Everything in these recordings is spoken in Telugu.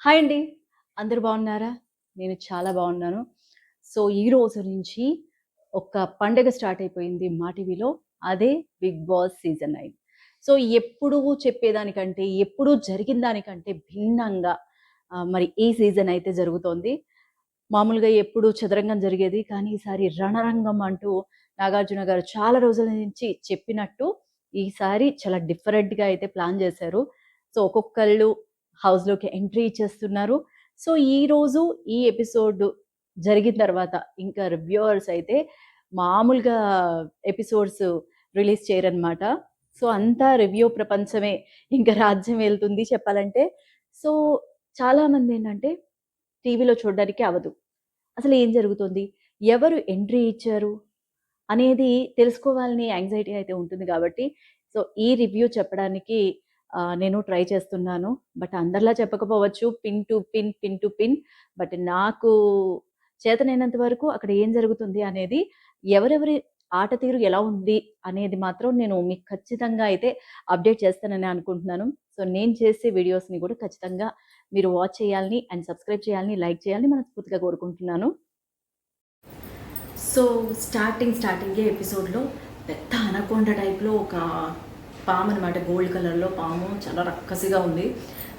హాయ్ అండి. అందరూ బాగున్నారా? నేను చాలా బాగున్నాను. సో, ఈ రోజు నుంచి ఒక పండగ స్టార్ట్ అయిపోయింది మా టీవీలో. అదే 'బిగ్ బాస్' సీజన్ 9. సో, ఎప్పుడూ చెప్పేదానికంటే, ఎప్పుడూ జరిగిన దానికంటే భిన్నంగా మరి ఈ సీజన్ అయితే జరుగుతోంది. మామూలుగా ఎప్పుడు చదరంగం జరిగేది. కానీ ఈసారి రణరంగం అంటూ నాగార్జున గారు చాలా రోజుల నుంచి చెప్పినట్టు ఈసారి చాలా డిఫరెంట్‌గా అయితే ప్లాన్ జేశారు. సో, ఒక్కొక్కళ్ళు హౌస్‌లోకి ఎంట్రీ ఇచ్చేస్తున్నారు. సో, ఈరోజు ఈ ఎపిసోడ్ జరిగిన తర్వాత ఇంకా రివ్యూవర్స్ అయితే మామూలుగా ఎపిసోడ్స్ రిలీజ్ చేయరనమాట. సో, అంతా రివ్యూ ప్రపంచమే ఇంక రాజ్యం ఏలుతుంది చెప్పాలంటే. సో, చాలామందేంటంటే టీవీలో చూడడానికి అవ్వదు. అసలేం జరుగుతుంది? ఎవరు ఎంట్రీ ఇచ్చారు? అనేది తెలుసుకోవాలని యాంగ్జైటీ అయితే ఉంటుంది గాబట్టి, సో, ఈ రివ్యూ చెప్పడానికి నేను ట్రై చేస్తున్నాను. బట్ అందరిలా చెప్పకపోవచ్చు. Pin to pin, pin to pin. But నాకు చేతనైనంత వరకు అక్కడ ఏం జరుగుతుంది అనేది, ఎవరెవరి ఆట తీరు ఎలా ఉంది అనేది మాత్రం నేను మీకు ఖచ్చితంగా అయితే అప్డేట్ చేస్తానని అనుకుంటున్నాను. సో, నేను చేసే వీడియోస్‌ని కూడా ఖచ్చితంగా మీరు వాచ్ చేయాలని అండ్ సబ్స్క్రైబ్ చేయాలని, లైక్ చేయాలని మనస్ఫూర్తిగా కోరుకుంటున్నాను. సో, స్టార్టింగే ఎపిసోడ్‌లో పెద్ద అనకొండ టైప్‌లో ఒక పామనమాట. గోల్డ్ కలర్‌లో పాము చాలా రక్కసిగా ఉంది.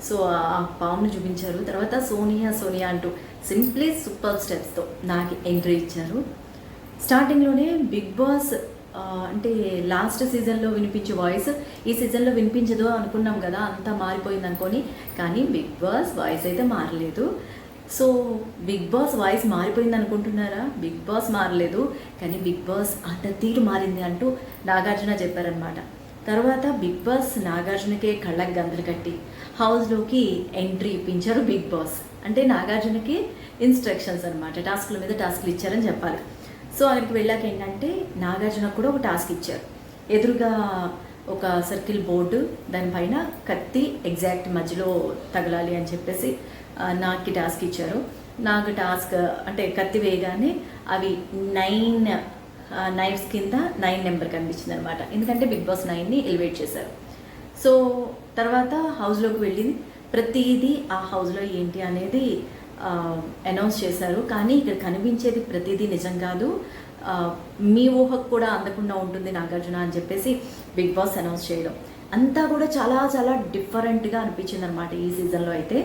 సో, ఆ పాముని చూపించారు. తర్వాత సోనియా అంటూ సింప్లీ సూపర్ స్టెప్స్‌తో నాకు ఎంట్రీ ఇచ్చారు. స్టార్టింగ్‌లోనే బిగ్ బాస్ అంటే లాస్ట్ సీజన్‌లో వినిపించే వాయిస్ ఈ సీజన్‌లో వినిపించదు అనుకున్నాం గదా! అంతా మారిపోయిందనుకోని. కానీ బిగ్ బాస్ వాయిస్ అయితే మారలేదు. సో, బిగ్ బాస్ వాయిస్ మారిపోయిందనుకుంటున్నారా? బిగ్ బాస్ మారలేదు. కానీ బిగ్ బాస్ ఆట తీరు మారింది అంటూ నాగార్జున చెప్పారనమాట. తర్వాత బిగ్ బాస్ నాగార్జునకే కళ్ళకి గంతలు కట్టి హౌస్‌లోకి ఎంట్రీ ఇప్పించారు బిగ్ బాస్. అంటే నాగార్జునకి ఇన్‌స్ట్రక్షన్స్ అనమాట. టాస్క్‌ల మీద టాస్క్‌లు ఇచ్చారని చెప్పాలి. సో, అక్కడికి వెళ్ళాక ఏంటంటే నాగార్జునకు కూడా ఒక టాస్క్ ఇచ్చారు. ఎదురుగా ఒక సర్కిల్ బోర్డు, దానిపైన కత్తి ఎగ్జాక్ట్ మధ్యలో తగలాలి అని చెప్పేసి నాకు టాస్క్ ఇచ్చారు. నాకు టాస్క్ అంటే కత్తి వేయగానే అవి 9 నైఫ్స్ కింద 9 నెంబర్ కనిపించింది అనమాట. ఎందుకంటే బిగ్ బాస్ 9ని ఎలివేట్ చేశారు. సో, తర్వాత హౌస్‌లోకి వెళ్ళి ప్రతిదీ ఆ హౌస్‌లో ఏంటి అనేది అనౌన్స్ చేశారు. కానీ ఇక్కడ కనిపించేది ప్రతిదీ నిజం కాదు. మీ ఊహకు కూడా అందకుండా ఉంటుంది నాగార్జున అని చెప్పేసి బిగ్ బాస్ అనౌన్స్ చేయడం. అంతా కూడా చాలా చాలా డిఫరెంట్‌గా అనిపించింది అనమాట ఈ సీజన్‌లో అయితే.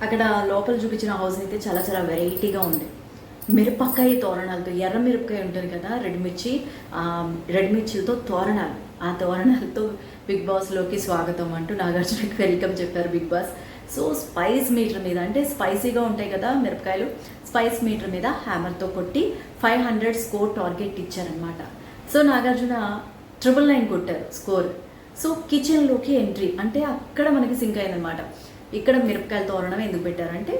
అక్కడ లోపల చూపించిన హౌస్ అయితే చాలా చాలా వెరైటీగా ఉంది. మిరపకాయ తోరణాలతో, ఎర్ర మిరపకాయ ఉంటుంది కదా, రెడ్ మిర్చిలతో తోరణాలు. ఆ తోరణాలతో బిగ్ బాస్‌లోకి స్వాగతం అంటూ నాగార్జునకి వెల్కమ్ చెప్పారు Bigg Boss. So, spice meter మీద అంటే స్పైసీగా ఉంటాయి కదా మిరపకాయలు, స్పైస్ మీటర్ మీద హ్యామర్తో కొట్టి 500 స్కోర్ టార్గెట్ ఇచ్చారనమాట. సో, నాగార్జున 999 కొట్టారు స్కోర్. సో, కిచెన్లోకి ఎంట్రీ అంటే అక్కడ మనకి సింక్ అయిందనమాట. ఇక్కడ మిరపకాయల తోరణం ఎందుకు పెట్టారంటే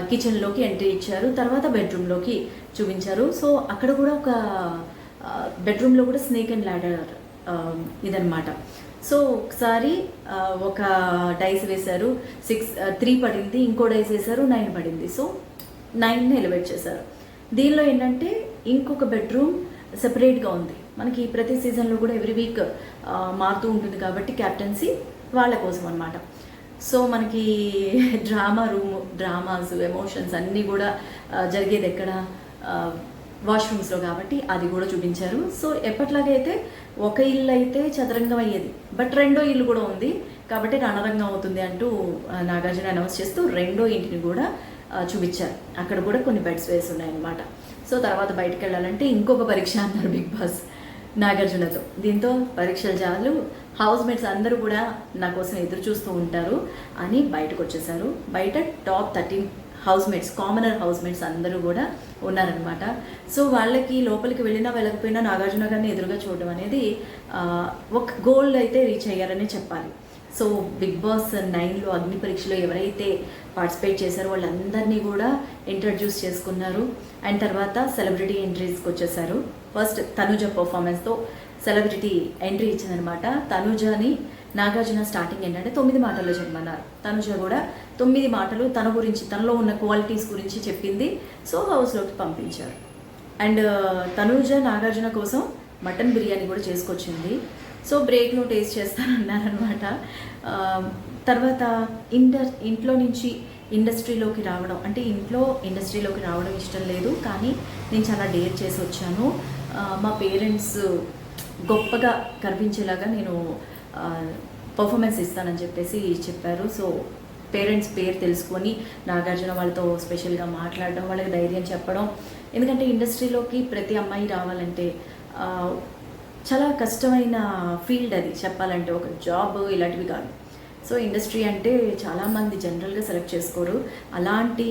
కిచెన్లోకి ఎంట్రీ ఇచ్చారు. తర్వాత బెడ్రూమ్లోకి చూపించారు. సో, అక్కడ కూడా ఒక బెడ్రూమ్లో కూడా స్నేక్ అండ్ ల్యాడర్ ఇదనమాట. సో, ఒకసారి ఒక డైస్ వేశారు. 3 పడింది. ఇంకో డైస్ వేశారు, 9 పడింది. సో, 9ని ఎలివేట్ చేశారు. దీనిలో ఏంటంటే ఇంకొక బెడ్రూమ్ సెపరేట్గా ఉంది. మనకి ప్రతి సీజన్లో కూడా ఎవ్రీ వీక్ మారుతూ ఉంటుంది కాబట్టి క్యాప్టెన్సీ వాళ్ళ కోసం అనమాట. సో, మనకి డ్రామాస్, ఎమోషన్స్ అన్నీ కూడా జరిగేది ఎక్కడ వాష్రూమ్స్లో కాబట్టి అది కూడా చూపించారు. సో, ఎప్పట్లాగైతే ఒక ఇల్లు అయితే చదరంగం అయ్యేది, బట్ రెండో ఇల్లు కూడా ఉంది కాబట్టి రణరంగం అవుతుంది అంటూ నాగార్జున అనౌన్స్ చేస్తూ రెండో ఇంటిని కూడా చూపించారు. అక్కడ కూడా కొన్ని బెడ్స్ వేసి ఉన్నాయన్నమాట. సో, తర్వాత బయటకు వెళ్ళాలంటే ఇంకొక పరీక్ష అన్నారు బిగ్ బాస్ నాగార్జునతో. దీంతో పరీక్షలు చాలు, హౌస్ మేట్స్ అందరూ కూడా నా కోసం ఎదురు చూస్తూ ఉంటారు అని బయటకు వచ్చేసారు. బయట top 13 house mates, commoner house mates అందరూ కూడా ఉన్నారనమాట. సో, వాళ్ళకి లోపలికి వెళ్ళినా వెళ్ళకపోయినా నాగార్జున గారిని ఎదురుగా చూడడం అనేది ఒక గోల్ అయితే రీచ్ అయ్యారని చెప్పాలి. సో, బిగ్ బాస్ 9లో అగ్ని పరీక్షలో ఎవరైతే పార్టిసిపేట్ చేశారో వాళ్ళందరినీ కూడా ఇంట్రడ్యూస్ చేసుకున్నారు. అండ్ తర్వాత సెలబ్రిటీ ఎంట్రీస్కి వచ్చేసారు. ఫస్ట్ తనుజ పర్ఫార్మెన్స్తో సెలబ్రిటీ ఎంట్రీ ఇచ్చిందనమాట. తనుజని నాగార్జున స్టార్టింగ్ ఏంటంటే 9 మాటల్లో చెప్పమన్నారు. తనుజ కూడా 9 మాటలు తన గురించి, తనలో ఉన్న క్వాలిటీస్ గురించి చెప్పింది. సో, హౌస్లోకి పంపించారు. అండ్ తనుజ నాగార్జున కోసం మటన్ బిర్యానీ కూడా చేసుకొచ్చింది. So, బ్రేక్లో taste చేస్తానన్నారనమాట. తర్వాత ఇంట్లో నుంచి ఇండస్ట్రీలోకి రావడం, అంటే ఇండస్ట్రీలోకి రావడం ఇష్టం లేదు, కానీ నేను చాలా డేర్ చేసి వచ్చాను. మా పేరెంట్స్ గొప్పగా కనిపించేలాగా నేను పర్ఫార్మెన్స్ ఇస్తానని చెప్పేసి చెప్పారు. సో పేరెంట్స్ పేరు తెలుసుకొని నాగార్జున వాళ్ళతో స్పెషల్గా మాట్లాడడం, వాళ్ళకి ధైర్యం చెప్పడం. ఎందుకంటే ఇండస్ట్రీలోకి ప్రతి అమ్మాయి రావాలంటే చాలా కష్టమైన ఫీల్డ్ అది, చెప్పాలంటే ఒక జాబ్ ఇలాంటివి కాదు. సో ఇండస్ట్రీ అంటే చాలామంది జనరల్గా సెలెక్ట్ చేసుకోరు. అలాంటి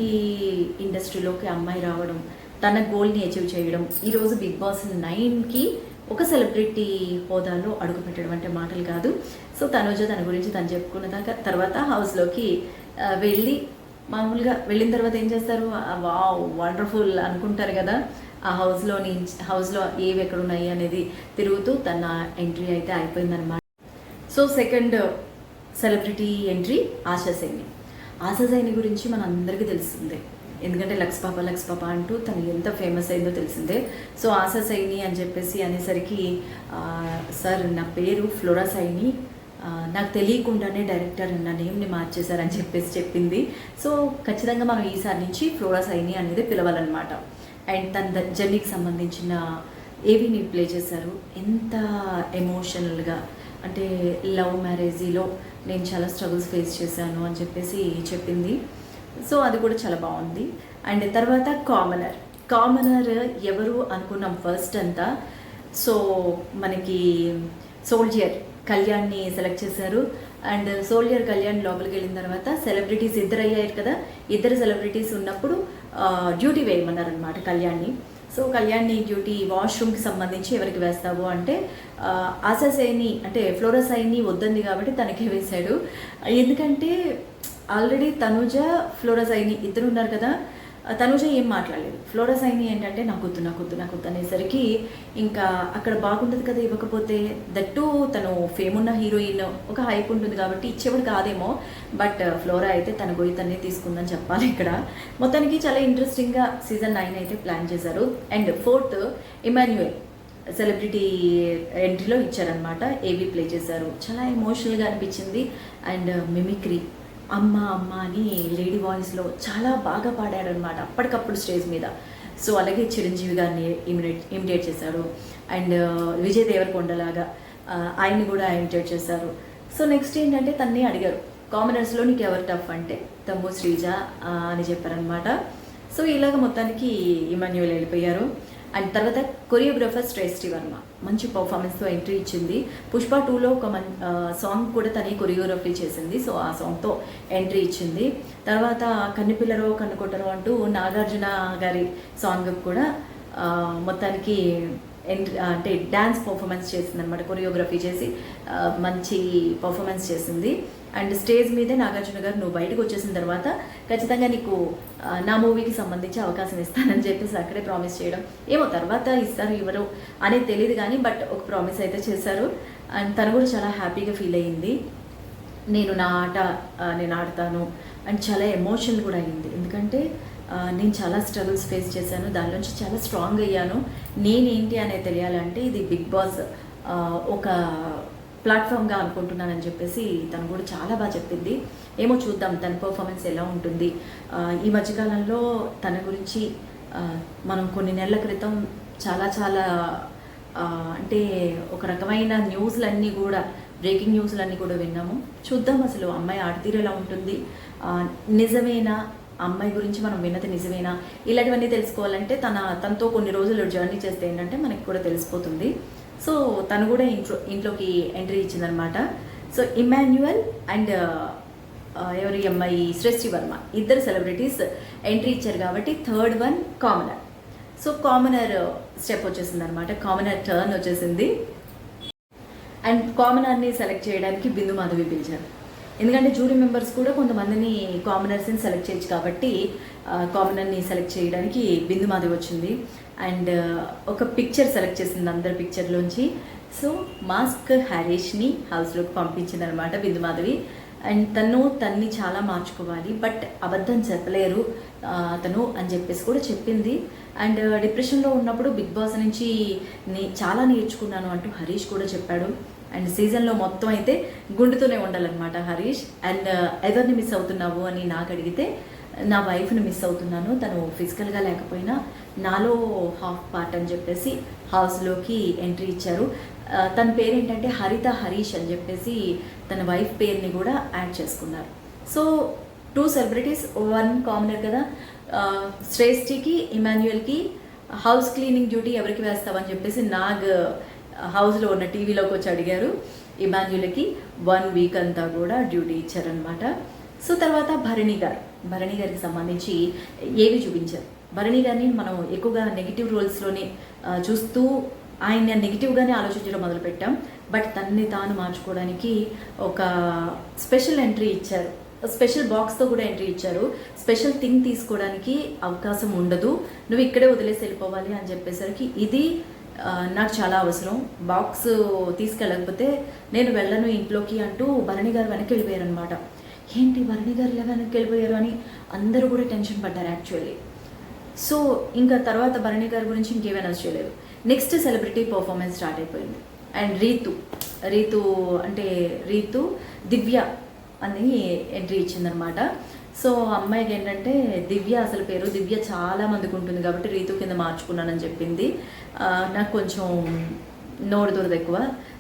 ఇండస్ట్రీలోకి అమ్మాయి రావడం, తన గోల్ని అచీవ్ చేయడం, ఈరోజు బిగ్ బాస్ 9కి ఒక సెలబ్రిటీ హోదాలో అడుగు పెట్టడం అంటే మాటలు కాదు. సో తనుజ తన గురించి తను చెప్పుకున్న తర్వాత హౌస్లోకి వెళ్ళి, మామూలుగా వెళ్ళిన తర్వాత ఏం చేస్తారు, వావ్ వండర్ఫుల్ అనుకుంటారు కదా, ఆ హౌస్లో ఏవి ఎక్కడున్నాయి అనేది తిరుగుతూ తన ఎంట్రీ అయితే అయిపోయిందనమాట. So second celebrity entry ASHA Saini గురించి మన అందరికీ తెలిసిందే. ఎందుకంటే లక్స్ పాప అంటూ తను ఎంత ఫేమస్ అయిందో తెలిసిందే. సో ఆశా సైని అని చెప్పేసి అనేసరికి, సార్ నా పేరు ఫ్లోరా సైని, నాకు తెలియకుండానే డైరెక్టర్ నా నేమ్ని మార్చేశారని చెప్పేసి చెప్పింది. సో ఖచ్చితంగా మనం ఈసారి నుంచి ఫ్లోరా సైని అనేది పిలవాలన్నమాట. అండ్ తన జర్నీకి సంబంధించిన ఏవిని ప్లే చేశారు. ఎంత ఎమోషనల్గా, అంటే లవ్ మ్యారేజీలో నేను చాలా స్ట్రగుల్స్ ఫేస్ చేశాను అని చెప్పేసి చెప్పింది. సో అది కూడా చాలా బాగుంది. అండ్ తర్వాత కామనర్ ఎవరు అనుకున్నాం ఫస్ట్ అంతా. సో మనకి సోల్జర్ కళ్యాణ్ని సెలెక్ట్ చేశారు. అండ్ సోల్జర్ కళ్యాణ్ లోపలికి వెళ్ళిన తర్వాత సెలబ్రిటీస్ ఇద్దరు అయ్యారు కదా, ఇద్దరు సెలబ్రిటీస్ ఉన్నప్పుడు డ్యూటీ వేయమన్నారనమాట కళ్యాణ్ని. సో కళ్యాణ్ని డ్యూటీ వాష్రూమ్కి సంబంధించి ఎవరికి వేస్తావు అంటే ఆశా సైని అంటే ఫ్లోరా సైని వద్దంది కాబట్టి తనకే వేశాడు. ఎందుకంటే ఆల్రెడీ తనుజ ఫ్లోరా సైని ఇద్దరు ఉన్నారు కదా, తనుజ ఏం మాట్లాడలేదు. ఫ్లోరా సైని ఏంటంటే నాకు వద్దు అనేసరికి ఇంకా అక్కడ బాగుంటుంది కదా ఇవ్వకపోతే. దట్టు తను ఫేమ్ ఉన్న హీరోయిన్, ఒక హైప్ ఉంటుంది కాబట్టి ఇచ్చేవాడు కాదేమో. బట్ ఫ్లోరా అయితే తన గొయ్యి తనే తీసుకుందని చెప్పాలి ఇక్కడ. మొత్తానికి చాలా ఇంట్రెస్టింగ్గా సీజన్ 9 అయితే ప్లాన్ చేశారు. అండ్ ఫోర్త్ ఇమాన్యుయల్ సెలబ్రిటీ ఎంట్రీలో ఇచ్చారనమాట. ఏవి ప్లే చేశారు, చాలా ఎమోషనల్గా అనిపించింది. అండ్ మిమిక్రీ అమ్మ అని లేడీ వాయిస్లో చాలా బాగా పాడారనమాట అప్పటికప్పుడు స్టేజ్ మీద. సో అలాగే చిరంజీవి గారిని ఇమిటేట్ చేశారు. అండ్ విజయ్ దేవరకొండలాగా ఆయన్ని కూడా ఇమిటేట్ చేశారు. సో నెక్స్ట్ ఏంటంటే తన్ని అడిగారు, కామనర్స్లో నీకు ఎవరు టఫ్ అంటే తమ్ము శ్రీజ అని చెప్పారనమాట. సో ఇలాగ మొత్తానికి ఇమాన్యుయల్ వెళ్ళిపోయారు. అండ్ తర్వాత కొరియోగ్రాఫర్ శ్రేష్ఠి వర్మ మంచి పర్ఫార్మెన్స్తో ఎంట్రీ ఇచ్చింది. పుష్ప 2లో ఒక సాంగ్ కూడా తనే కొరియోగ్రఫీ చేసింది. సో ఆ సాంగ్తో ఎంట్రీ ఇచ్చింది. తర్వాత కన్నుపిల్లరో కన్నుకొట్టరో అంటూ నాగార్జున గారి సాంగ్ కూడా మొత్తానికి అంటే డ్యాన్స్ పర్ఫార్మెన్స్ చేసింది అనమాట. కొరియోగ్రఫీ చేసి మంచి పర్ఫార్మెన్స్ చేసింది. అండ్ స్టేజ్ మీదే నాగార్జున గారు నువ్వు బయటకు వచ్చేసిన తర్వాత ఖచ్చితంగా నీకు నా మూవీకి సంబంధించి అవకాశం ఇస్తానని చెప్పేసి అక్కడే ప్రామిస్ చేయడం. ఏమో తర్వాత ఇస్తారు ఇవ్వరు అనేది తెలియదు కానీ బట్ ఒక ప్రామిస్ అయితే చేశారు. అండ్ తను కూడా చాలా హ్యాపీగా ఫీల్ అయ్యింది. నేను నా ఆట నేను ఆడతాను అండ్ చాలా ఎమోషనల్ కూడా అయ్యింది. ఎందుకంటే నేను చాలా స్ట్రగుల్స్ ఫేస్ చేశాను, దానిలోంచి చాలా స్ట్రాంగ్ అయ్యాను. నేనేంటి అనేది తెలియాలంటే ఇది బిగ్ బాస్ ఒక ప్లాట్ఫామ్గా అనుకుంటున్నానని చెప్పేసి తను కూడా చాలా బాగా చెప్పింది. ఏమో చూద్దాం తన పర్ఫార్మెన్స్ ఎలా ఉంటుంది. ఈ మధ్యకాలంలో తన గురించి మనం కొన్ని నెలల క్రితం చాలా అంటే ఒక రకమైన న్యూస్లన్నీ కూడా, బ్రేకింగ్ న్యూస్లన్నీ కూడా విన్నాము. చూద్దాం అసలు అమ్మాయి ఆడతీరు ఎలా ఉంటుంది, నిజమేనా అమ్మాయి గురించి మనం విన్నది నిజమేనా, ఇలాంటివన్నీ తెలుసుకోవాలంటే తనతో కొన్ని రోజులు జర్నీ చేస్తే ఏంటంటే మనకి కూడా తెలిసిపోతుంది. సో తను కూడా ఇంట్లోకి ఎంట్రీ ఇచ్చిందనమాట. సో ఇమాన్యుయల్ అండ్ ఎవరి అమ్మాయి శ్రేష్ఠి వర్మ ఇద్దరు సెలబ్రిటీస్ ఎంట్రీ ఇచ్చారు కాబట్టి third one commoner. So commoner step వచ్చేసింది అనమాట, కామనర్ టర్న్ వచ్చేసింది. అండ్ కామనర్ని సెలెక్ట్ చేయడానికి బిందు మాధవి పిలిచారు. ఎందుకంటే జ్యూరీ మెంబర్స్ కూడా కొంతమందిని కామనర్స్ని సెలెక్ట్ చేయొచ్చు కాబట్టి కామనర్ని సెలెక్ట్ చేయడానికి బిందు మాధవి వచ్చింది. అండ్ ఒక పిక్చర్ సెలెక్ట్ చేసింది అందరి పిక్చర్లోంచి. సో మాస్క్ హరీష్ని హౌస్లోకి పంపించింది అనమాట బిందు మాధవి. అండ్ తన్ని చాలా మార్చుకోవాలి, బట్ అబద్ధం చెప్పలేరు తను అని చెప్పేసి కూడా చెప్పింది. అండ్ డిప్రెషన్లో ఉన్నప్పుడు బిగ్ బాస్ నుంచి చాలా నేర్చుకున్నాను అంటూ హరీష్ కూడా చెప్పాడు. అండ్ సీజన్లో మొత్తం అయితే గుండుతూనే ఉండాలన్నమాట హరీష్. అండ్ ఎవరిని మిస్ అవుతున్నావు అని నాకు అడిగితే నా వైఫ్ని మిస్ అవుతున్నాను, తను ఫిజికల్గా లేకపోయినా నాలో హాఫ్ పార్ట్ అని చెప్పేసి హౌస్లోకి ఎంట్రీ ఇచ్చారు. తన పేరు ఏంటంటే హరిత హరీష్ అని చెప్పేసి తన వైఫ్ పేరుని కూడా యాడ్ చేసుకున్నారు. సో 2 సెలబ్రిటీస్, 1 కామనర్ కదా. శ్రేష్ఠికి ఇమాన్యుయల్కి హౌస్ క్లీనింగ్ డ్యూటీ ఎవరికి వేస్తావని చెప్పేసి నాగ్ హౌస్లో ఉన్న టీవీలోకి వచ్చి అడిగారు. ఇమాన్యుయల్కి 1 వీక్ అంతా కూడా డ్యూటీ ఇచ్చారనమాట. సో తర్వాత భరణి గారికి సంబంధించి ఏవి చూపించారు. భరణి గారిని మనం ఎక్కువగా నెగిటివ్ రోల్స్లోనే చూస్తూ ఆయన నెగిటివ్గానే ఆలోచించడం మొదలుపెట్టాం. బట్ తనని తాను మార్చుకోవడానికి ఒక స్పెషల్ ఎంట్రీ ఇచ్చారు, స్పెషల్ బాక్స్తో కూడా ఎంట్రీ ఇచ్చారు. స్పెషల్ థింగ్ తీసుకోవడానికి అవకాశం ఉండదు, నువ్వు ఇక్కడే వదిలేసి వెళ్ళిపోవాలి అని చెప్పేసరికి ఇది నాకు చాలా అవసరం, బాక్స్ తీసుకెళ్ళకపోతే నేను వెళ్ళను ఇంట్లోకి అంటూ భరణి గారు వెనక్కి వెళ్ళిపోయారనమాట. ఏంటి భరణి గారు ఇలా వెనక్కి వెళ్ళిపోయారు అని అందరూ కూడా టెన్షన్ పడ్డారు యాక్చువల్లీ. సో ఇంకా తర్వాత భరణి గారి గురించి ఇంకేమైనా చేయలేదు. నెక్స్ట్ సెలబ్రిటీ పర్ఫార్మెన్స్ స్టార్ట్ అయిపోయింది. అండ్ రీతు దివ్య అని ఎంట్రీ ఇచ్చిందనమాట. సో అమ్మాయికి ఏంటంటే దివ్య అసలు పేరు దివ్య చాలా మందికి ఉంటుంది కాబట్టి రీతు కింద మార్చుకున్నానని చెప్పింది. నాకు కొంచెం నోరు దురద ఎక్కువ,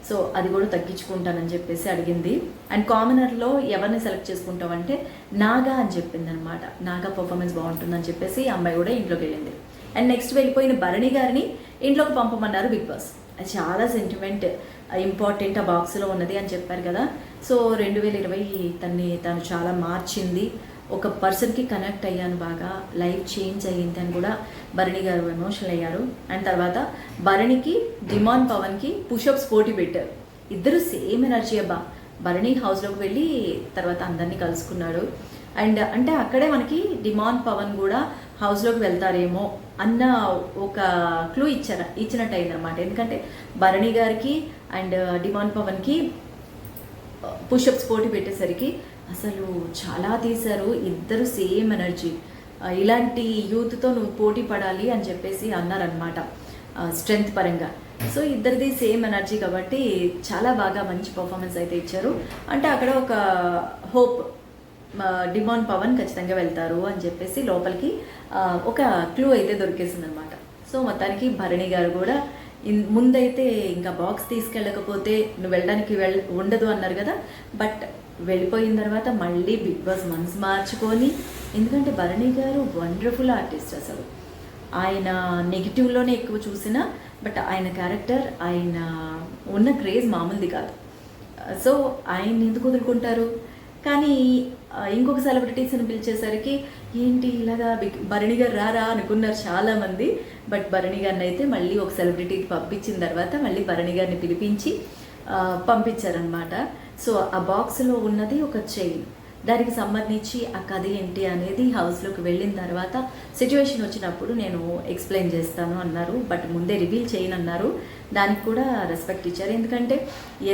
సో అది కూడా తగ్గించుకుంటానని చెప్పేసి అడిగింది. అండ్ కామనర్లో ఎవరిని సెలెక్ట్ చేసుకుంటామంటే నాగా అని చెప్పింది అనమాట. నాగా పర్ఫార్మెన్స్ బాగుంటుందని చెప్పేసి అమ్మాయి కూడా ఇంట్లోకి వెళ్ళింది. అండ్ నెక్స్ట్ వెళ్ళిపోయిన భరణి గారిని ఇంట్లోకి పంపమన్నారు బిగ్ బాస్. అది చాలా సెంటిమెంట్ ఇంపార్టెంట్ ఆ బాక్స్లో ఉన్నది అని చెప్పారు కదా. సో 2020 తను చాలా మార్చింది, ఒక పర్సన్కి కనెక్ట్ అయ్యాను, బాగా లైఫ్ చేంజ్ అయ్యింది అని కూడా భరణి గారు ఎమోషనల్ అయ్యారు. అండ్ తర్వాత భరణికి డిమాన్ పవన్కి పుషప్స్ పోటీ పెట్టారు. ఇద్దరు సేమ్ ఎనర్జీ అబ్బా. భరణి హౌస్లోకి వెళ్ళి తర్వాత అందరినీ కలుసుకున్నాడు. అండ్ అంటే అక్కడే మనకి డిమాన్ పవన్ కూడా హౌస్లోకి వెళ్తారేమో అన్న ఒక క్లూ ఇచ్చినట్టు అయిందనమాట. ఎందుకంటే భరణి గారికి అండ్ డిమాన్ పవన్కి పుషప్స్ పోటీ పెట్టేసరికి అసలు చాలా తీశారు, ఇద్దరు సేమ్ ఎనర్జీ, ఇలాంటి యూత్తో నువ్వు పోటీ పడాలి అని చెప్పేసి అన్నారనమాట స్ట్రెంగ్త్ పరంగా. సో ఇద్దరిది సేమ్ ఎనర్జీ కాబట్టి చాలా బాగా మంచి పర్ఫార్మెన్స్ అయితే ఇచ్చారు. అంటే అక్కడ ఒక హోప్, డిమాన్ పవన్ ఖచ్చితంగా వెళ్తారు అని చెప్పేసి లోపలికి ఒక క్లూ అయితే దొరికేసింది అనమాట. సో మొత్తానికి భరణి గారు కూడా ముందైతే ఇంకా బాక్స్ తీసుకెళ్ళకపోతే నువ్వు వెళ్ళడానికి ఉండదు అన్నారు కదా. బట్ వెళ్ళిపోయిన తర్వాత మళ్ళీ బిగ్ బాస్ మనసు మార్చుకొని, ఎందుకంటే భరణి గారు వండర్ఫుల్ ఆర్టిస్ట్. అసలు ఆయన నెగిటివ్లోనే ఎక్కువ చూసినా బట్ ఆయన క్యారెక్టర్, ఆయన ఉన్న క్రేజ్ మామూలుది కాదు. సో ఆయన ఎందుకు వదులుకుంటారు. కానీ ఇంకొక సెలబ్రిటీస్ని పిలిచేసరికి ఏంటి ఇలాగా భరణి గారు రారా అనుకున్నారు చాలామంది. బట్ భరణి గారిని అయితే మళ్ళీ ఒక సెలబ్రిటీకి పంపించిన తర్వాత మళ్ళీ భరణి గారిని పిలిపించి పంపించారనమాట. సో ఆ బాక్స్లో ఉన్నది ఒక చైన్, దానికి సంబంధించి ఆ కథ ఏంటి అనేది హౌస్లోకి వెళ్ళిన తర్వాత సిచ్యువేషన్ వచ్చినప్పుడు నేను ఎక్స్ప్లెయిన్ చేస్తాను అన్నారు. బట్ ముందే రివీల్ చేయనన్నారు. దానికి కూడా రెస్పెక్ట్ ఇచ్చారు. ఎందుకంటే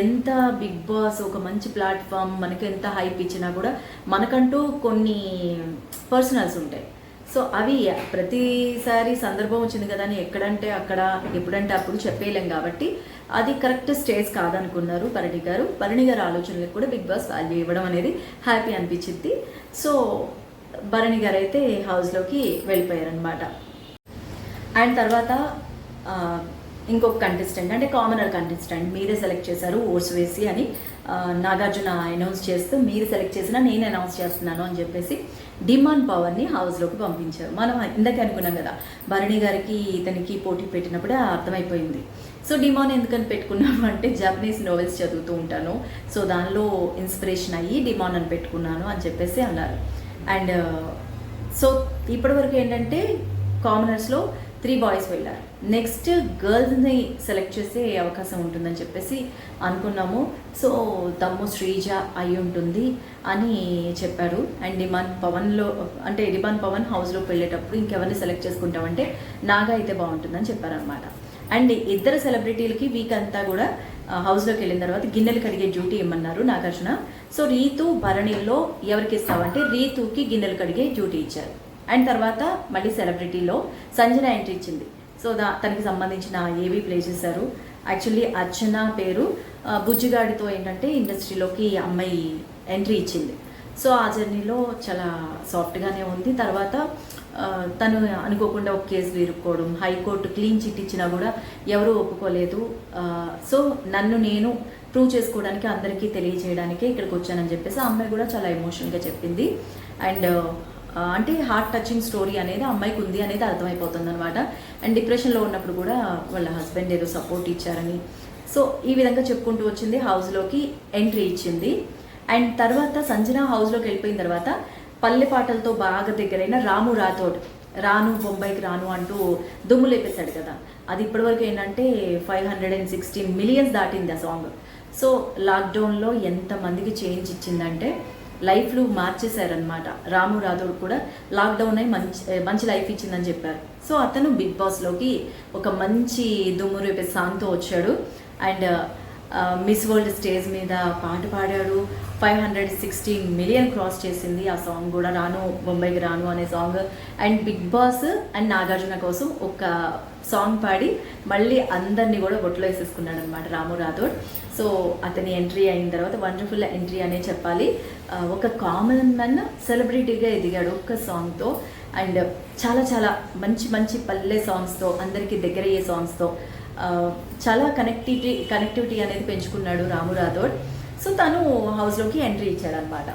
ఎంత బిగ్ బాస్ ఒక మంచి ప్లాట్ఫామ్, మనకి ఎంత హైప్ ఇచ్చినా కూడా మనకంటూ కొన్ని పర్సనల్స్ ఉంటాయి. సో అవి ప్రతిసారి సందర్భం వచ్చింది కదా అని ఎక్కడంటే అక్కడ ఎప్పుడంటే అప్పుడు చెప్పేయలేం కాబట్టి అది కరెక్ట్ స్టేజ్ కాదనుకున్నారు భరణి గారు ఆలోచనలకు కూడా బిగ్ బాస్ వాల్యూ ఇవ్వడం అనేది హ్యాపీ అనిపించింది. సో భరణి గారు అయితే హౌస్లోకి వెళ్ళిపోయారనమాట. అండ్ తర్వాత ఇంకొక కంటెస్టెంట్, అంటే కామనర్ కంటెస్టెంట్ మీరే సెలెక్ట్ చేశారు ఓట్స్ వేసి అని నాగార్జున అనౌన్స్ చేస్తూ, మీరు సెలెక్ట్ చేసినా నేను అనౌన్స్ చేస్తున్నాను అని చెప్పేసి డిమాన్ పవర్ని హౌస్లోకి పంపించారు. మనం ఇందాక అనుకున్నాం కదా భరణి గారికి ఇతనికి పోటీ పెట్టినప్పుడే అర్థమైపోయింది. సో డిమాన్ ఎందుకని పెట్టుకున్నాను అంటే జపనీస్ నోవెల్స్ చదువుతూ ఉంటాను, సో దానిలో ఇన్స్పిరేషన్ అయ్యి డిమాన్ అని పెట్టుకున్నాను అని చెప్పేసి అన్నారు. అండ్ సో ఇప్పటివరకు ఏంటంటే కామనర్స్లో 3 బాయ్స్ వెళ్ళారు. నెక్స్ట్ గర్ల్స్ని సెలెక్ట్ చేసే అవకాశం ఉంటుందని చెప్పేసి అనుకున్నాము. సో తమ్ము శ్రీజ అయి ఉంటుంది అని చెప్పారు. అండ్ డిమాన్ పవన్ హౌస్లోకి వెళ్ళేటప్పుడు ఇంకెవరిని సెలెక్ట్ చేసుకుంటామంటే నాగా అయితే బాగుంటుందని చెప్పారనమాట. అండ్ ఇద్దరు సెలబ్రిటీలకి వీక్ అంతా కూడా హౌస్లోకి వెళ్ళిన తర్వాత గిన్నెలు కడిగే డ్యూటీ ఇమ్మన్నారు నాగార్జున. సో రీతు భరణిలో ఎవరికి ఇస్తామంటే రీతుకి గిన్నెలు కడిగే డ్యూటీ ఇచ్చారు. అండ్ తర్వాత మళ్ళీ సెలబ్రిటీలో సంజన ఎంట్రీ ఇచ్చింది. సో తనకి సంబంధించిన ఏవి ప్లే చేశారు. యాక్చువల్లీ అర్చన పేరు బుజ్జిగాడితో ఏంటంటే ఇండస్ట్రీలోకి అమ్మాయి ఎంట్రీ ఇచ్చింది. సో ఆ జర్నీలో చాలా సాఫ్ట్గానే ఉంది. తర్వాత తను అనుకోకుండా ఒక కేసు ఇరుక్కోవడం, హైకోర్టు క్లీన్ చిట్ ఇచ్చినా కూడా ఎవరూ ఒప్పుకోలేదు. సో నన్ను నేను ప్రూవ్ చేసుకోవడానికి, అందరికీ తెలియజేయడానికి ఇక్కడికి వచ్చానని చెప్పేసి ఆ అమ్మాయి కూడా చాలా ఎమోషనల్గా చెప్పింది. అండ్ అంటే హార్ట్ టచింగ్ స్టోరీ అనేది అమ్మాయికి ఉంది అనేది అర్థమైపోతుంది అనమాట. అండ్ డిప్రెషన్లో ఉన్నప్పుడు కూడా వాళ్ళ హస్బెండ్ ఏదో సపోర్ట్ ఇచ్చారని, సో ఈ విధంగా చెప్పుకుంటూ వచ్చింది. హౌస్లోకి ఎంట్రీ ఇచ్చింది. అండ్ తర్వాత సంజన హౌస్లోకి వెళ్ళిపోయిన తర్వాత పల్లె పాటలతో బాగా దగ్గరైన రాము రాథోడ్ రాను బొంబాయికి రాను అంటూ దుమ్ము లేపేశాడు కదా. అది ఇప్పటివరకు ఏంటంటే 516 మిలియన్స్ దాటింది ఆ సాంగ్. సో లాక్డౌన్లో ఎంతమందికి చేంజ్ ఇచ్చిందంటే లైఫ్లు మార్చేశారనమాట. రాము రాథోడ్ కూడా లాక్డౌన్ అయి మంచి లైఫ్ ఇచ్చిందని చెప్పారు. సో అతను బిగ్ బాస్లోకి ఒక మంచి దుమ్ము రేపే సాంగ్తో వచ్చాడు. అండ్ మిస్ వరల్డ్ స్టేజ్ మీద పాట పాడాడు. 516 మిలియన్ క్రాస్ చేసింది ఆ సాంగ్ కూడా, రాను బొంబాయికి రాను అనే song. And Bigg Boss and Nagarjuna కోసం ఒక సాంగ్ పాడి మళ్ళీ అందరినీ కూడా బొట్లో వేసేసుకున్నాడు అనమాట రాము రాథోడ్. సో అతని ఎంట్రీ అయిన తర్వాత వండర్ఫుల్ ఎంట్రీ అనే చెప్పాలి. ఒక కామన్ మ్యాన్ సెలబ్రిటీగా ఎదిగాడు ఒక్క సాంగ్తో. అండ్ చాలా చాలా మంచి మంచి పల్లె సాంగ్స్తో, అందరికీ దగ్గరయ్యే సాంగ్స్తో చాలా కనెక్టివిటీ అనేది పెంచుకున్నాడు రాము రాథోడ్. సో తను హౌస్లోకి ఎంట్రీ ఇచ్చాడు అనమాట.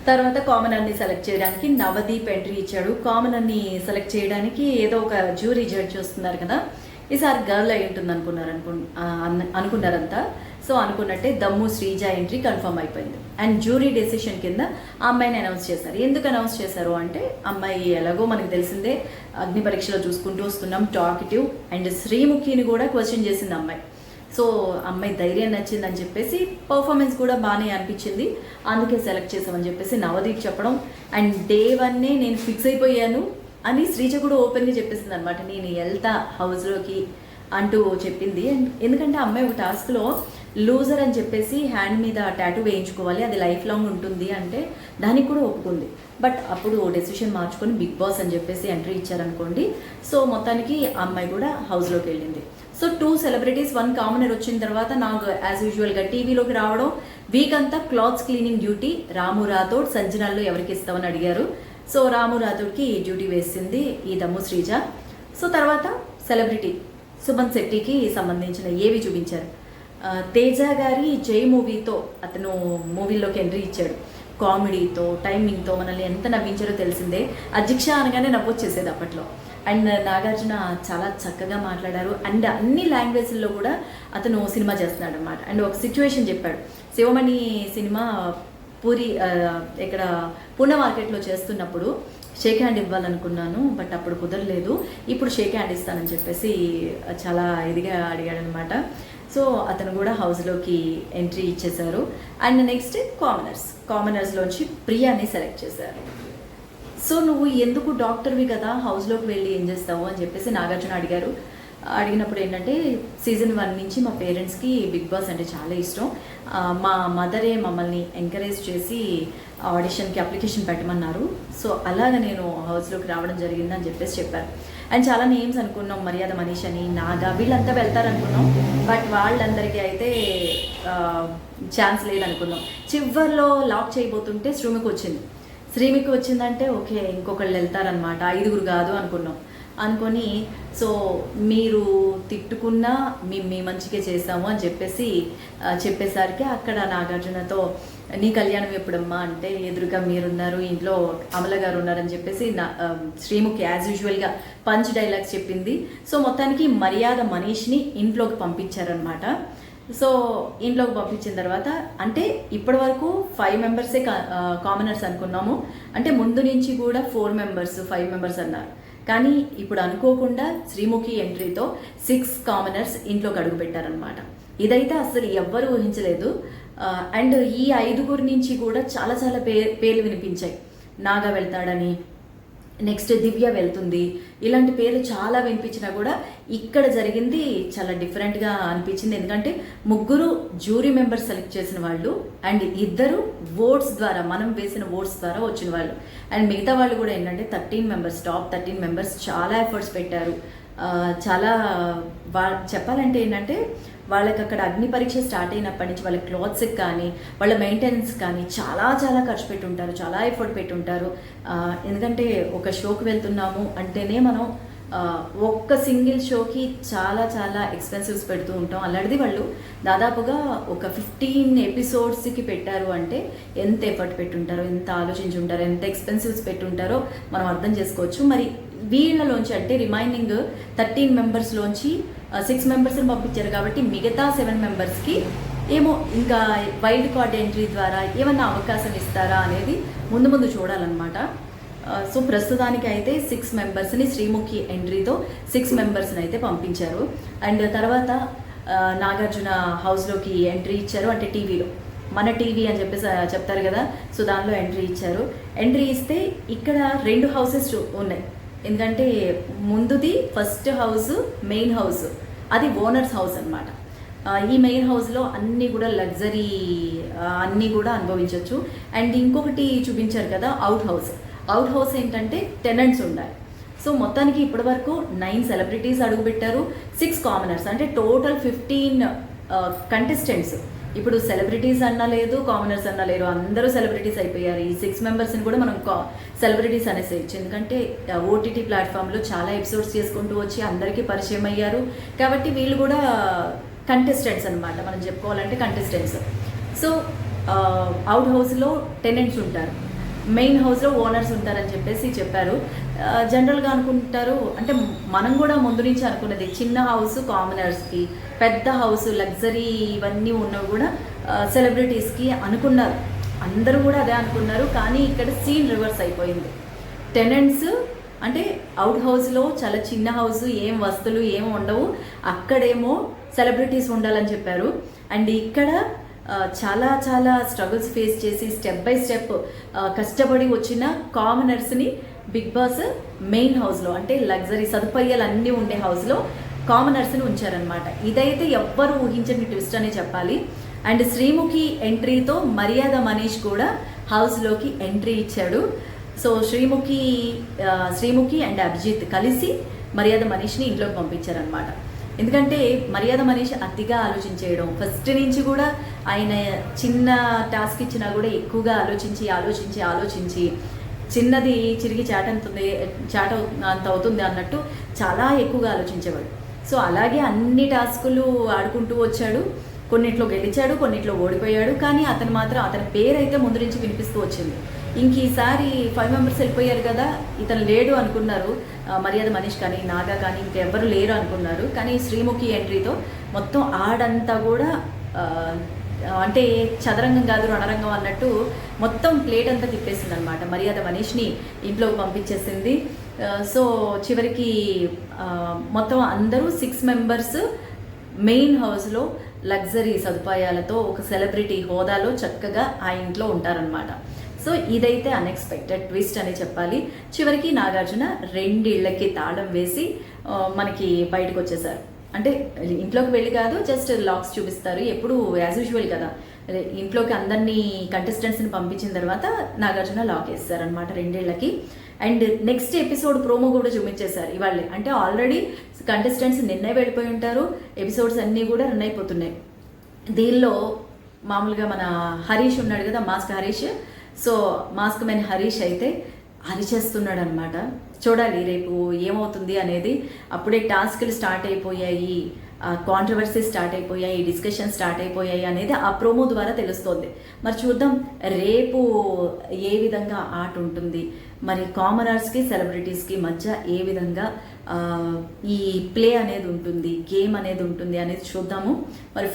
తర్వాత కామనర్ని సెలెక్ట్ చేయడానికి నవదీప్ ఎంట్రీ ఇచ్చాడు. కామనర్ని సెలెక్ట్ చేయడానికి ఏదో ఒక జ్యూరీ జడ్జ్ వస్తున్నారు కదా, ఈసారి గర్ల్ అయి ఉంటుంది అనుకున్నారంతా. సో అనుకున్నట్టే దమ్ము శ్రీజ ఎంట్రీ కన్ఫర్మ్ అయిపోయింది. అండ్ జ్యూరీ డెసిషన్ కింద ఆ అమ్మాయిని అనౌన్స్ చేశారు. ఎందుకు అనౌన్స్ చేశారు అంటే, అమ్మాయి ఎలాగో మనకు తెలిసిందే, అగ్ని పరీక్షలో చూసుకుంటూ వస్తున్నాం, టాకిటివ్. అండ్ శ్రీముఖిని కూడా క్వశ్చన్ చేసింది అమ్మాయి. సో అమ్మాయి ధైర్యం నచ్చిందని చెప్పేసి, పర్ఫార్మెన్స్ కూడా బాగానే అనిపించింది, అందుకే సెలెక్ట్ చేసామని చెప్పేసి నవదీప్ చెప్పడం. అండ్ డే 1 నేను ఫిక్స్ అయిపోయాను అని శ్రీజ కూడా ఓపెన్గా చెప్పేసింది అనమాట. నేను వెళ్తా హౌస్లోకి అంటూ చెప్పింది. అండ్ ఎందుకంటే అమ్మాయి ఒక టాస్క్లో లూజర్ అని చెప్పేసి హ్యాండ్ మీద టాటూ వేయించుకోవాలి, అది లైఫ్ లాంగ్ ఉంటుంది అంటే దానికి కూడా ఒప్పుకుంది. బట్ అప్పుడు డెసిషన్ మార్చుకొని బిగ్ బాస్ అని చెప్పేసి ఎంట్రీ ఇచ్చారనుకోండి. సో మొత్తానికి అమ్మాయి కూడా హౌస్లోకి వెళ్ళింది. సో 2 సెలబ్రిటీస్ 1 కామనర్ వచ్చిన తర్వాత నాకు యాజ్ యూజువల్గా టీవీలోకి రావడం, వీక్ అంతా క్లాత్స్ క్లీనింగ్ డ్యూటీ రాము రాథోడ్, సంజనాల్లో ఎవరికి ఇస్తామని అడిగారు. సో రాము రాథోడ్కి డ్యూటీ వేసింది ఈ దమ్ము శ్రీజ. సో తర్వాత సెలబ్రిటీ సుమన్ శెట్టికి సంబంధించిన ఏవి చూపించారు. తేజ గారి జై మూవీతో అతను మూవీలోకి ఎంట్రీ ఇచ్చాడు. కామెడీతో, టైమింగ్తో మనల్ని ఎంత నవ్వించారో తెలిసిందే. అధ్యక్ష అనగానే నవ్వొచ్చేసేది అప్పట్లో. అండ్ నాగార్జున చాలా చక్కగా మాట్లాడారు. అండ్ అన్ని లాంగ్వేజ్ల్లో కూడా అతను సినిమా చేస్తున్నాడు అనమాట. అండ్ ఒక సిచ్యువేషన్ చెప్పాడు. శివమణి సినిమా ఇక్కడ పూణె మార్కెట్లో చేస్తున్నప్పుడు షేక్ హ్యాండ్ ఇవ్వాలనుకున్నాను, బట్ అప్పుడు కుదరలేదు, ఇప్పుడు షేక్ హ్యాండ్ ఇస్తానని చెప్పేసి చాలా ఇదిగా అడిగాడనమాట. సో అతను కూడా హౌస్లోకి ఎంట్రీ ఇచ్చేశారు. అండ్ నెక్స్ట్ కామనర్స్లోంచి ప్రియాని సెలెక్ట్ చేశారు. సో నువ్వు ఎందుకు డాక్టర్వి కదా హౌస్లోకి వెళ్ళి ఏం చేస్తావు అని చెప్పేసి నాగార్జున అడిగినప్పుడు ఏంటంటే, సీజన్ 1 నుంచి మా పేరెంట్స్కి బిగ్ బాస్ అంటే చాలా ఇష్టం. మా మదరే మమ్మల్ని ఎంకరేజ్ చేసి ఆడిషన్కి అప్లికేషన్ పెట్టమన్నారు. సో అలాగ నేను హౌస్లోకి రావడం జరిగిందని చెప్పేసి చెప్పారు. అండ్ చాలా నేమ్స్ అనుకున్నాం, మర్యాద మనీష్ అని, నాగా, వీళ్ళంతా వెళ్తారనుకున్నాం. బట్ వాళ్ళందరికీ అయితే ఛాన్స్ లేదనుకున్నాం. చివరిలో లాక్ చేయబోతుంటే శ్రీమికి వచ్చిందంటే ఓకే ఇంకొకళ్ళు వెళ్తారనమాట, 5 కాదు అనుకొని సో మీరు తిట్టుకున్నా మీ మంచిగా చేస్తాము అని చెప్పేసరికి అక్కడ నాగార్జునతో నీ కళ్యాణం ఎప్పుడమ్మా అంటే, ఎదురుగా మీరున్నారు, ఇంట్లో అమల గారు ఉన్నారని చెప్పేసి శ్రీముఖి యాజ్ యూజువల్గా పంచ్ డైలాగ్స్ చెప్పింది. సో మొత్తానికి మర్యాద మనీష్ని ఇంట్లోకి పంపించారనమాట. సో ఇంట్లోకి పంపించిన తర్వాత అంటే ఇప్పటి వరకు 5 మెంబర్సే కామనర్స్ అనుకున్నాము. అంటే ముందు నుంచి కూడా 4 మెంబర్స్ 5 మెంబర్స్ అన్నారు. కానీ ఇప్పుడు అనుకోకుండా శ్రీముఖి ఎంట్రీతో 6 కామనర్స్ ఇంట్లోకి అడుగు పెట్టారనమాట. ఇదైతే అసలు ఎవ్వరూ ఊహించలేదు. అండ్ ఈ 5 నుంచి కూడా చాలా చాలా పేర్లు వినిపించాయి. నాగా వెళ్తాడని, నెక్స్ట్ దివ్య వెళ్తుంది, ఇలాంటి పేర్లు చాలా వినిపించినా కూడా ఇక్కడ జరిగింది చాలా డిఫరెంట్గా అనిపించింది. ఎందుకంటే 3 జ్యూరీ మెంబర్స్ సెలెక్ట్ చేసిన వాళ్ళు అండ్ 2 ఓట్స్ ద్వారా, మనం వేసిన ఓట్స్ ద్వారా వచ్చిన వాళ్ళు. అండ్ మిగతా వాళ్ళు కూడా ఏంటంటే 13 మెంబర్స్, టాప్ 13 మెంబర్స్ చాలా ఎఫర్ట్స్ పెట్టారు. చాలా చెప్పాలంటే ఏంటంటే వాళ్ళకి అక్కడ అగ్ని పరీక్ష స్టార్ట్ అయినప్పటి నుంచి వాళ్ళ క్లాత్స్కి కానీ వాళ్ళ మెయింటెనెన్స్ కానీ చాలా చాలా ఖర్చు పెట్టి ఉంటారు, చాలా ఎఫర్ట్ పెట్టి ఉంటారు. ఎందుకంటే ఒక షోకి వెళ్తున్నాము అంటేనే మనం ఒక్క సింగిల్ షోకి చాలా చాలా ఎక్స్పెన్సివ్స్ పెడుతూ ఉంటాం. అలాంటిది వాళ్ళు దాదాపుగా ఒక 15 ఎపిసోడ్స్కి పెట్టారు అంటే ఎంత ఎఫర్ట్ పెట్టుంటారో, ఎంత ఆలోచించి ఉంటారో, ఎంత ఎక్స్పెన్సివ్స్ పెట్టుంటారో మనం అర్థం చేసుకోవచ్చు. మరి వీళ్ళలోంచి అంటే రిమైనింగ్ 13 మెంబర్స్లోంచి 6 మెంబర్స్ని పంపించారు కాబట్టి మిగతా 7 మెంబర్స్కి ఏమో ఇంకా వైల్డ్ కార్డ్ ఎంట్రీ ద్వారా ఏమన్నా అవకాశం ఇస్తారా అనేది ముందు ముందు చూడాలన్నమాట. సో ప్రస్తుతానికి అయితే 6 మెంబర్స్ని శ్రీముఖి ఎంట్రీతో 6 మెంబర్స్ని అయితే పంపించారు. అండ్ తర్వాత నాగార్జున హౌస్లోకి ఎంట్రీ ఇచ్చారు, అంటే టీవీలో మన టీవీ అని చెప్పేసి చెప్తారు కదా, సో దానిలో ఎంట్రీ ఇచ్చారు. ఎంట్రీ ఇస్తే ఇక్కడ 2 హౌసెస్ ఉన్నాయి. ఎందుకంటే ముందుది ఫస్ట్ హౌస్ మెయిన్ హౌస్, అది ఓనర్స్ హౌస్ అనమాట. ఈ మెయిన్ హౌస్లో అన్నీ కూడా లగ్జరీ అన్నీ కూడా అనుభవించవచ్చు. అండ్ ఇంకొకటి చూపించారు కదా అవుట్ హౌస్. అవుట్ హౌస్ ఏంటంటే టెనెంట్స్ ఉండాలి. సో మొత్తానికి ఇప్పటి వరకు 9 సెలబ్రిటీస్ అడుగుపెట్టారు, 6 కామనర్స్, అంటే టోటల్ 15 కంటెస్టెంట్స్. ఇప్పుడు సెలబ్రిటీస్ అన్నా లేదు, కామనర్స్ అన్నా లేరు, అందరూ సెలబ్రిటీస్ అయిపోయారు. ఈ 6 మెంబర్స్ని కూడా మనం సెలబ్రిటీస్ అనేసేయచ్చు. ఎందుకంటే ఓటీటీ ప్లాట్ఫామ్లో చాలా ఎపిసోడ్స్ చేసుకుంటూ వచ్చి అందరికీ పరిచయం అయ్యారు కాబట్టి వీళ్ళు కూడా కంటెస్టెంట్స్ అనమాట, మనం చెప్పుకోవాలంటే కంటెస్టెంట్స్. సో అవుట్ హౌస్లో టెనెంట్స్ ఉంటారు, మెయిన్ హౌస్లో ఓనర్స్ ఉంటారని చెప్పేసి చెప్పారు. జనరల్గా అనుకుంటారు, అంటే మనం కూడా ముందు నుంచి అనుకున్నది చిన్న హౌస్ కామనర్స్కి, పెద్ద హౌస్ లగ్జరీ ఇవన్నీ ఉన్నవి కూడా సెలబ్రిటీస్కి అనుకున్నారు. అందరూ కూడా అదే అనుకున్నారు. కానీ ఇక్కడ సీన్ రివర్స్ అయిపోయింది. టెనెంట్స్ అంటే అవుట్ హౌస్లో చాలా చిన్న హౌస్, ఏం వస్తువులు ఏం ఉండవు, అక్కడేమో సెలబ్రిటీస్ ఉండాలని చెప్పారు. అండ్ ఇక్కడ చాలా చాలా స్ట్రగుల్స్ ఫేస్ చేసి స్టెప్ బై స్టెప్ కష్టపడి వచ్చిన కామనర్స్ని బిగ్ బాస్ మెయిన్ హౌస్లో, అంటే లగ్జరీ సదుపాయాలు అన్నీ ఉండే హౌస్లో కామనర్స్ని ఉంచారనమాట. ఇదైతే ఎవ్వరు ఊహించని ట్విస్ట్ అనే చెప్పాలి. అండ్ శ్రీముఖి ఎంట్రీతో మర్యాద మనీష్ కూడా హౌస్లోకి ఎంట్రీ ఇచ్చాడు. సో శ్రీముఖి అండ్ అభిజిత్ కలిసి మర్యాద మనీష్ని ఇంట్లోకి పంపించారనమాట. ఎందుకంటే మర్యాద మనీష్ అతిగా ఆలోచించేయడం, ఫస్ట్ నుంచి కూడా ఆయన చిన్న టాస్క్ ఇచ్చినా కూడా ఎక్కువగా ఆలోచించి చిన్నది చిరిగి చాట అంత అవుతుంది అన్నట్టు చాలా ఎక్కువగా ఆలోచించేవాడు. సో అలాగే అన్ని టాస్కులు ఆడుకుంటూ వచ్చాడు. కొన్నిట్లో గెలిచాడు, కొన్నిట్లో ఓడిపోయాడు. కానీ అతని పేరు అయితే ముందు నుంచి వినిపిస్తూ వచ్చింది. ఇంక ఈసారి 5 మెంబర్స్ వెళ్ళిపోయారు కదా, ఇతను లేడు అనుకున్నారు. మర్యాద మనీష్ కానీ నాగా కానీ ఇంకెవ్వరు లేరు అనుకున్నారు. కానీ శ్రీముఖి ఎంట్రీతో మొత్తం ఆడంతా కూడా అంటే చదరంగం కాదు రణరంగం అన్నట్టు మొత్తం ప్లేట్ అంతా తిప్పేసింది అనమాట. మర్యాద మనీష్ని ఇంట్లోకి పంపించేసింది. సో చివరికి మొత్తం అందరూ 6 మెంబర్స్ మెయిన్ హౌస్లో లగ్జరీ సదుపాయాలతో ఒక సెలబ్రిటీ హోదాలో చక్కగా ఆ ఇంట్లో ఉంటారనమాట. సో ఇదైతే అన్ఎక్స్పెక్టెడ్ ట్విస్ట్ అని చెప్పాలి. చివరికి నాగార్జున 2 ఇళ్లకి తాళం వేసి మనకి బయటకు వచ్చేసారు. అంటే ఇంట్లోకి వెళ్ళి కాదు, జస్ట్ లాక్స్ చూపిస్తారు. ఎప్పుడు యాజ్ యూజువల్ కదా, ఇంట్లోకి అందరినీ కంటెస్టెంట్స్ని పంపించిన తర్వాత నాగార్జున లాక్ వేస్తారనమాట 2 ఇళ్లకి. అండ్ నెక్స్ట్ ఎపిసోడ్ ప్రోమో కూడా చూపించేశారు ఇవాళే. అంటే ఆల్రెడీ కంటెస్టెంట్స్ నిన్నే వెళ్ళిపోయి ఉంటారు, ఎపిసోడ్స్ అన్నీ కూడా రన్ అయిపోతున్నాయి. దీనిలో మామూలుగా మన హరీష్ ఉన్నాడు కదా, mask Harish. So mask men Harish అయితే అరిచేస్తున్నాడు అనమాట. చూడాలి రేపు ఏమవుతుంది అనేది. అప్పుడే టాస్క్లు స్టార్ట్ అయిపోయాయి, కాంట్రవర్సీ స్టార్ట్ అయిపోయాయి, డిస్కషన్ స్టార్ట్ అయిపోయాయి అనేది ఆ ప్రోమో ద్వారా తెలుస్తోంది. మరి చూద్దాం రేపు ఏ విధంగా ఆట ఉంటుంది, మరి కామనర్స్కి సెలబ్రిటీస్కి మధ్య ఏ విధంగా ఈ ప్లే అనేది ఉంటుంది, గేమ్ అనేది ఉంటుంది అనేది చూద్దాము. మరి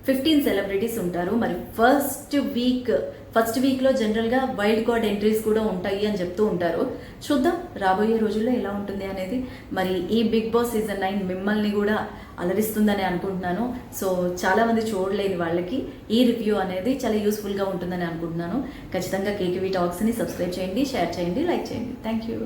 15 సెలబ్రిటీస్ ఉంటారు. మరి ఫస్ట్ వీక్లో జనరల్గా వైల్డ్ కార్డ్ ఎంట్రీస్ కూడా ఉంటాయి అని చెప్తూ ఉంటారు. చూద్దాం రాబోయే రోజుల్లో ఎలా ఉంటుంది అనేది. మరి ఈ బిగ్ బాస్ సీజన్ 9 మిమ్మల్ని కూడా అలరిస్తుందని అనుకుంటున్నాను. సో చాలామంది చూడలేని వాళ్ళకి ఈ రివ్యూ అనేది చాలా యూస్ఫుల్గా ఉంటుందని అనుకుంటున్నాను. ఖచ్చితంగా కేటీవీ టాక్స్ని సబ్స్క్రైబ్ చేయండి, షేర్ చేయండి, లైక్ చేయండి. Thank you.